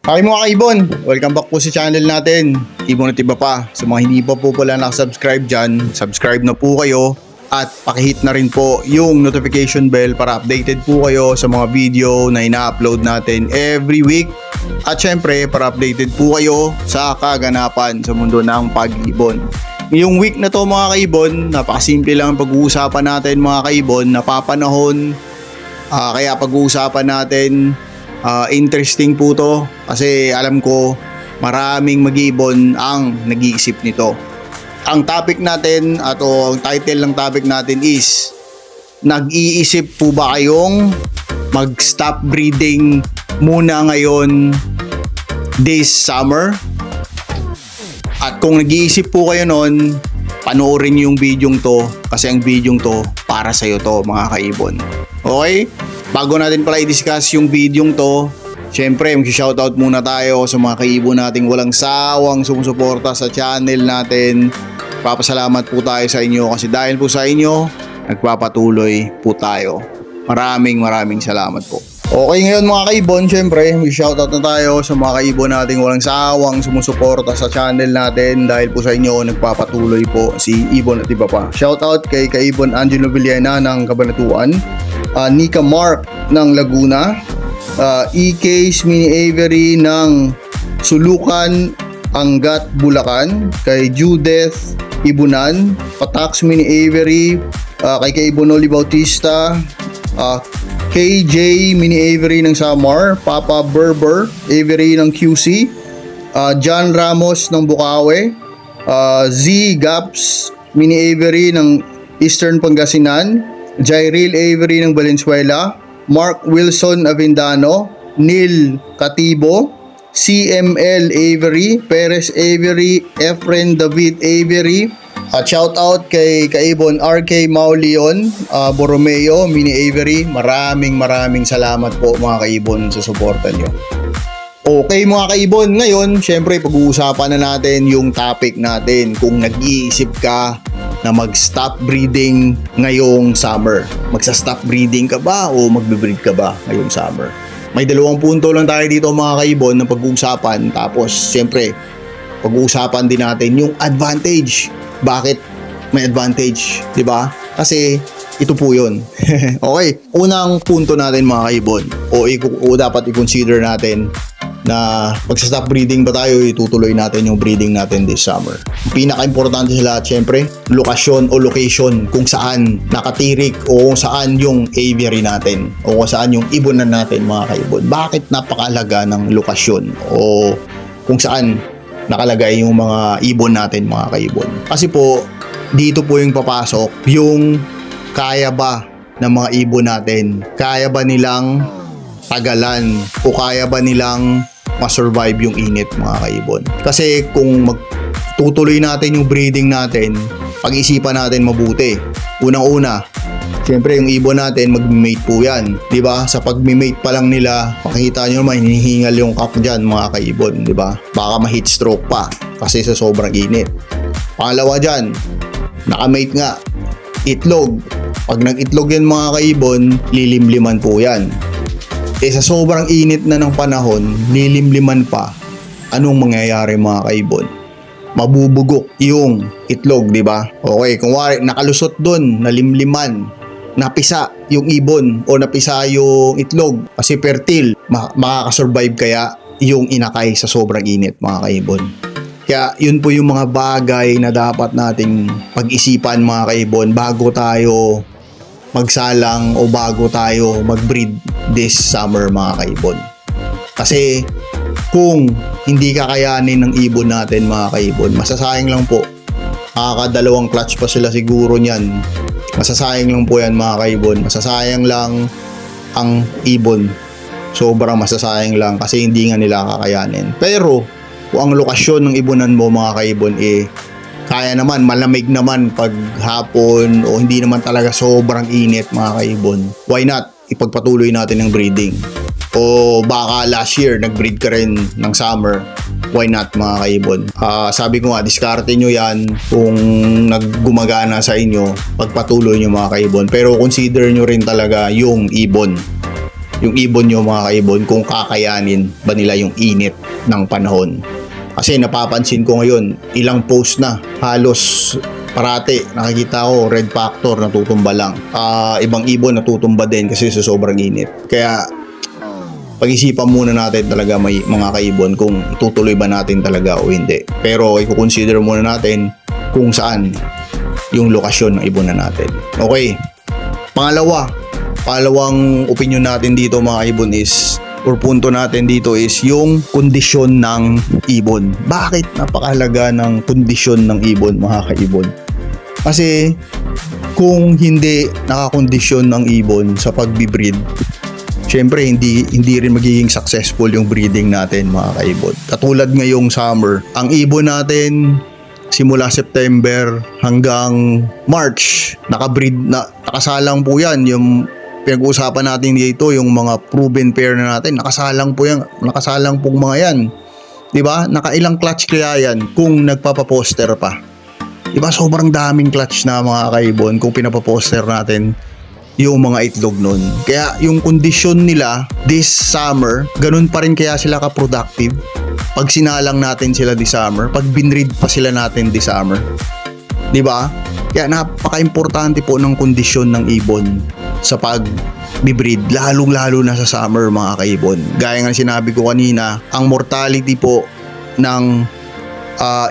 Hi mga kaibon! Welcome back po sa channel natin, Ibon at Iba Pa. Sa mga hindi pa po pala nakasubscribe dyan, subscribe na po kayo at pakihit na rin po yung notification bell para updated po kayo sa mga video na ina-upload natin every week. At syempre para updated po kayo sa kaganapan sa mundo ng pag-ibon. Ngayong week na to mga kaibon, napakasimple lang ang pag-uusapan natin mga kaibon, napapanahon. Kaya pag-uusapan natin, interesting po to kasi alam ko maraming mag-iibon ang nag-iisip nito. Ang topic natin o ang title ng topic natin is, nag-iisip po ba kayong mag-stop breeding muna ngayon this summer? At kung nag-iisip po kayo nun, panoorin yung video to kasi ang video to para sa'yo to mga kaibon. Okay? Bago natin pala i-discuss yung video to, syempre mag-shoutout muna tayo sa mga kaibon nating walang sawang sumusuporta sa channel natin. Papasalamat po tayo sa inyo kasi dahil po sa inyo, nagpapatuloy po tayo. Maraming salamat po. Okay, ngayon mga kaibon, syempre mag-shoutout na tayo sa mga kaibon nating walang sawang sumusuporta sa channel natin. Dahil po sa inyo, nagpapatuloy po si Ibon at Iba Pa. Shoutout kay Kaibon Angelo Villena ng Cabanatuan, Nika Mark ng Laguna, EK's Mini Avery ng Sulukan, Angat, Bulacan, kay Judith Ibunan, Patax Mini Avery, kay Kaibonoli Bautista, KJ Mini Avery ng Samar, Papa Berber Avery ng QC, John Ramos ng Bukawe, Z Gaps Mini Avery ng Eastern Pangasinan, Jairil Avery ng Valenzuela, Mark Wilson Avendano, Neil Katibo, CML Avery, Perez Avery, Efren David Avery. At shout out kay Kaibon RK Mauleon, Borromeo Mini Avery. Maraming salamat po mga kaibon sa suporta nyo. Okay mga kaibon, ngayon syempre pag-uusapan na natin yung topic natin, kung nag-iisip ka na mag-stop breeding ngayong summer. Magsa-stop breeding ka ba o magbe-breed ka ba ngayong summer? May dalawang punto lang tayo dito mga kaibon na pag-uusapan, tapos syempre pag-uusapan din natin yung advantage. Bakit may advantage, 'di ba? Kasi ito po 'yon. Okay, unang punto natin mga kaibon, o dapat i-consider natin na magsa-stop breeding ba tayo, itutuloy natin yung breeding natin this summer. Pinaka-importante sa lahat, syempre, lokasyon o location, kung saan nakatirik o kung saan yung aviary natin o kung saan yung ibonan natin mga kaibon. Bakit napakahalaga ng lokasyon o kung saan nakalagay yung mga ibon natin mga kaibon? Kasi po, dito po yung papasok yung kaya ba ng mga ibon natin, kaya ba nilang tagalan o kaya ba nilang ma-survive yung init mga kaibon. Kasi kung magtutuloy natin yung breeding natin, pag-isipan natin mabuti. Unang-una, siyempre yung ibon natin mag-mate po yan, di ba? Sa pag-mate pa lang nila, makikita nyo naman hinihingal yung cup dyan mga kaibon, di ba? Baka ma-heat stroke pa kasi sa sobrang init. Pangalawa dyan, nakamate nga, itlog. Pag nag-itlog yan mga kaibon, lilimliman po yan. Sa sobrang init na ng panahon, lilimliman pa, anong mangyayari mga kaibon? Mabubugok yung itlog, di ba? Okay, kung wari, nakalusot doon, nalimliman, napisa yung ibon o napisa yung itlog kasi fertile, makakasurvive kaya yung inakay sa sobrang init mga kaibon. Kaya yun po yung mga bagay na dapat nating pag-isipan mga kaibon bago tayo magsalang o bago tayo mag-breed this summer mga kaibon. Kasi kung hindi kakayanin ng ibon natin mga kaibon, masasayang lang po. Nakakadalawang clutch pa sila siguro niyan. Masasayang lang po yan mga kaibon. Masasayang lang ang ibon. Sobrang masasayang lang kasi hindi nga nila kakayanin. Pero kung ang lokasyon ng ibonan mo mga kaibon kaya naman, malamig naman pag hapon o hindi naman talaga sobrang init mga kaibon, why not ipagpatuloy natin ang breeding? O baka last year nag-breed ka rin ng summer, why not mga kaibon? Sabi ko nga, diskarte nyo yan. Kung naggumagana sa inyo, pagpatuloy nyo mga kaibon. Pero consider nyo rin talaga yung ibon. yung ibon nyo mga kaibon kung kakayanin ba nila yung init ng panahon. Kasi napapansin ko ngayon, ilang post na halos parate nakikita ko red factor natutumba lang. Ibang ibon natutumba din kasi sa sobrang init. Kaya pag-isipan muna natin talaga may mga kaibon kung itutuloy ba natin talaga o hindi. Pero i-consider muna natin kung saan yung lokasyon ng ibon na natin. Okay. Pangalawang opinion natin dito mga kaibon is, or punto natin dito is yung kondisyon ng ibon. Bakit napakahalaga ng kondisyon ng ibon mga kaibon? Kasi kung hindi nakakondisyon ng ibon sa pagbibreed, syempre hindi rin magiging successful yung breeding natin mga kaibon. Katulad ngayong summer, ang ibon natin simula September hanggang March, nakasalang po yan. Yung pinag-uusapan natin dito, yung mga proven pair na natin, nakasalang po mga yan. Diba? Nakailang clutch kaya yan kung nagpapaposter pa. Diba? Sobrang daming clutch na mga kaibon kung pinapaposter natin yung mga itlog nun. Kaya yung kondisyon nila this summer, ganun pa rin kaya sila ka-productive pag sinalang natin sila this summer, pag binread pa sila natin this summer. Diba? Kaya napaka-importante po ng kondisyon ng ibon sa pag-breed, lalong-lalo na sa summer mga kaibon. Gaya nga sinabi ko kanina, ang mortality po ng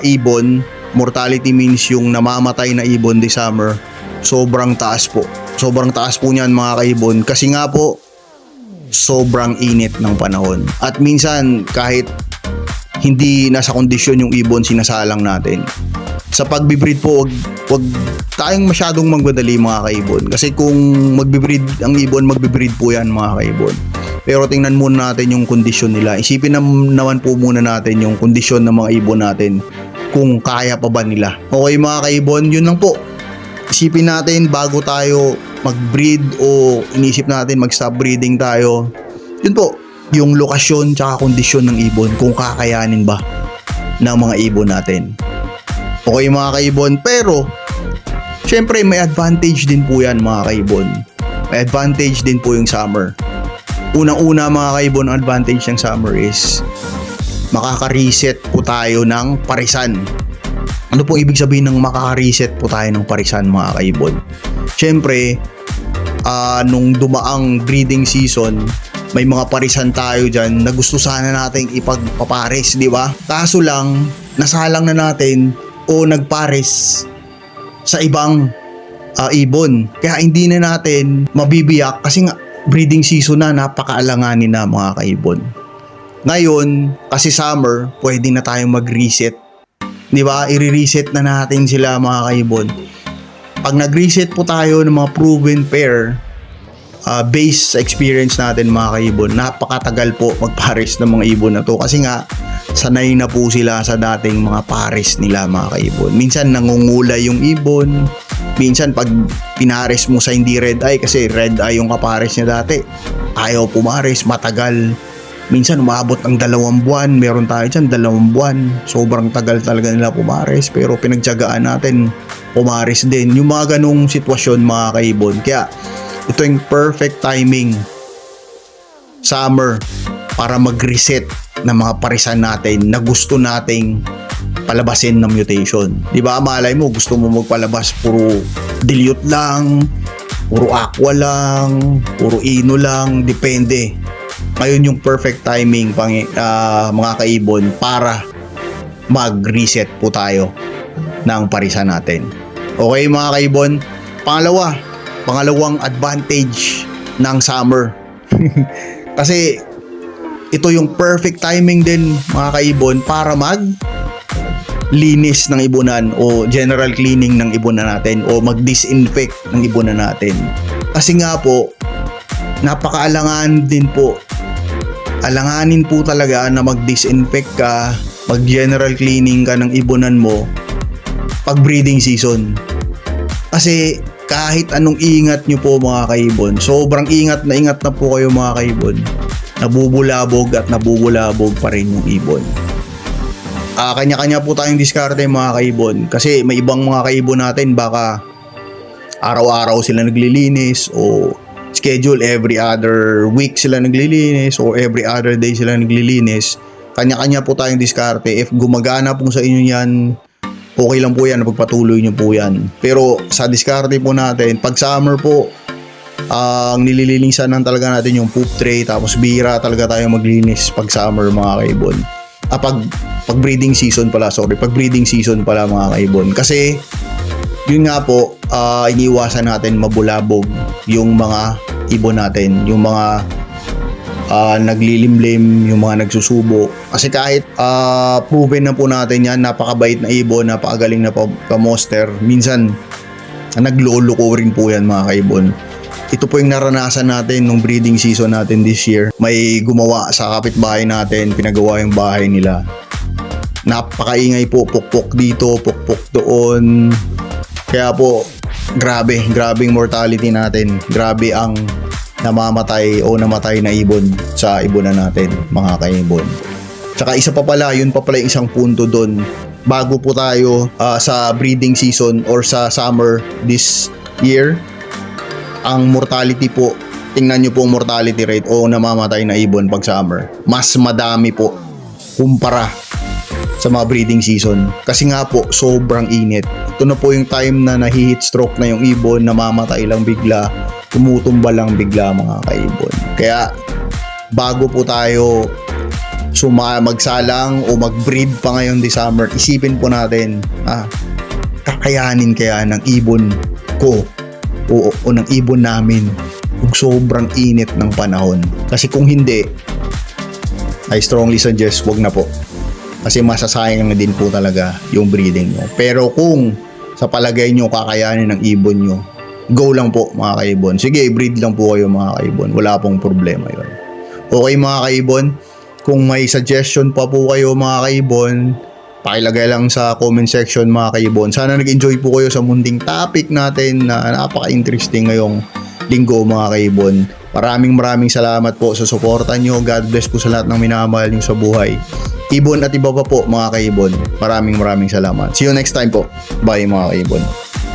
ibon, mortality means yung namamatay na ibon this summer, sobrang taas po. Sobrang taas po niyan mga kaibon kasi nga po sobrang init ng panahon. At minsan kahit hindi nasa kondisyon yung ibon, sinasalang natin. Sa pagbibreed po, wag tayong masyadong magmadali mga kaibon. Kasi kung magbibreed ang ibon, magbibreed po yan mga kaibon. Pero tingnan muna natin yung kondisyon nila. Isipin naman po muna natin yung kondisyon ng mga ibon natin, kung kaya pa ba nila. Okay mga kaibon, yun lang po. Isipin natin bago tayo mag-breed o inisip natin mag-stop breeding tayo. Yun po, yung lokasyon tsaka kondisyon ng ibon, kung kakayanin ba ng mga ibon natin. Okay mga kaibon, pero syempre may advantage din po yan mga kaibon. May advantage din po yung summer. Unang-una mga kaibon, ang advantage ng summer is makaka-reset po tayo ng parisan. Ano po ibig sabihin ng makaka-reset po tayo ng parisan mga kaibon? Syempre, nung dumaang breeding season, may mga parisan tayo dyan na gusto sana nating ipagpapares, di ba? Kaso lang, nasalang na natin o nagpares sa ibang ibon. Kaya hindi na natin mabibiyak kasi nga breeding season na, napakaalanganin na mga kaibon. Ngayon, kasi summer, pwede na tayong mag-reset. Di ba? I-reset na natin sila mga kaibon. Pag nag-reset po tayo ng mga proven pair, based sa experience natin mga kaibon, napakatagal po magpares ng mga ibon na to kasi nga sanay na po sila sa dating mga pares nila mga kaibon. Minsan nangungulay yung ibon, minsan pag pinares mo sa hindi red eye, kasi red eye yung kapares niya dati, ayaw pumares, matagal. Minsan umabot ng 2 buwan, meron tayo dyan 2 buwan, sobrang tagal talaga nila pumares, pero pinagtiyagaan natin pumares din. Yung mga ganong sitwasyon mga kaibon. Kaya ito yung perfect timing, summer, para mag-reset ng mga parisan natin na gusto nating palabasin ng mutation. Di ba? Malay mo, gusto mo magpalabas puro dilute lang, puro aqua lang, puro ino lang, depende. Ngayon yung perfect timing mga kaibon para mag-reset po tayo ng parisan natin. Okay mga kaibon? Pangalawang advantage ng summer. Kasi ito yung perfect timing din mga kaibon para linis ng ibunan o general cleaning ng ibunan natin o mag-disinfect ng ibunan natin. Kasi nga po, alanganin po talaga na mag-disinfect ka, mag-general cleaning ka ng ibunan mo pag breeding season. Kasi kahit anong ingat nyo po mga kaibon, sobrang ingat na po kayo mga kaibon, nabubulabog pa rin yung ibon. Kanya-kanya po tayong diskarte mga kaibon, kasi may ibang mga kaibon natin baka araw-araw sila naglilinis o schedule, every other week sila naglilinis or every other day sila naglilinis. Kanya-kanya po tayong diskarte. If gumagana po sa inyo yan, okay lang po yan, pagpatuloy nyo po yan. Pero sa diskarte po natin, pag summer po, ang nililinisan lang talaga natin yung poop tray, tapos bira talaga tayo maglinis pag summer mga kaibon. Pag breeding season pala, pag breeding season pala mga kaibon. Kasi yun nga po, iniiwasan natin mabulabog yung mga ibon natin, yung mga naglilimlim, yung mga nagsusubo. Kasi kahit proven na po natin yan, napakabait na ibon, napakagaling na pamoster, minsan nagloloko rin po yan mga kaibon. Ito po yung naranasan natin nung breeding season natin this year. May gumawa sa kapitbahay natin, pinagawa yung bahay nila. Napakaingay po, pukpok dito, pukpok doon. Kaya po, grabing mortality natin. Grabe ang namamatay o namatay na ibon sa ibonan natin, mga kaibon. Tsaka isa pa pala, yun pa pala yung isang punto doon. Bago po tayo sa breeding season or sa summer this year, ang mortality po, tingnan nyo po ang mortality rate o namamatay na ibon pag summer. Mas madami po kumpara sa mga breeding season. Kasi nga po, sobrang init. Ito na po yung time na nahi-heat stroke na yung ibon, namamatay lang bigla, tumutumba lang bigla mga kaibon. Kaya bago po tayo magsalang o mag-breed pa ngayon this summer, isipin po natin, kakayanin kaya ng ibon ko o ng ibon namin kung sobrang init ng panahon. Kasi kung hindi, I strongly suggest wag na po. Kasi masasayang na din po talaga yung breeding nyo. Pero kung sa palagay nyo kakayanin ng ibon nyo, go lang po mga kaibon. Sige, breed lang po kayo mga kaibon. Wala pong problema yun. Okay mga kaibon, kung may suggestion pa po kayo mga kaibon, pakilagay lang sa comment section mga kaibon. Sana nag-enjoy po kayo sa munting topic natin na napaka-interesting ngayong linggo mga kaibon. Maraming salamat po sa suporta nyo. God bless po sa lahat ng minamahal nyo sa buhay. Ibon at iba pa po mga kaibon. Maraming salamat. See you next time po. Bye mga kaibon.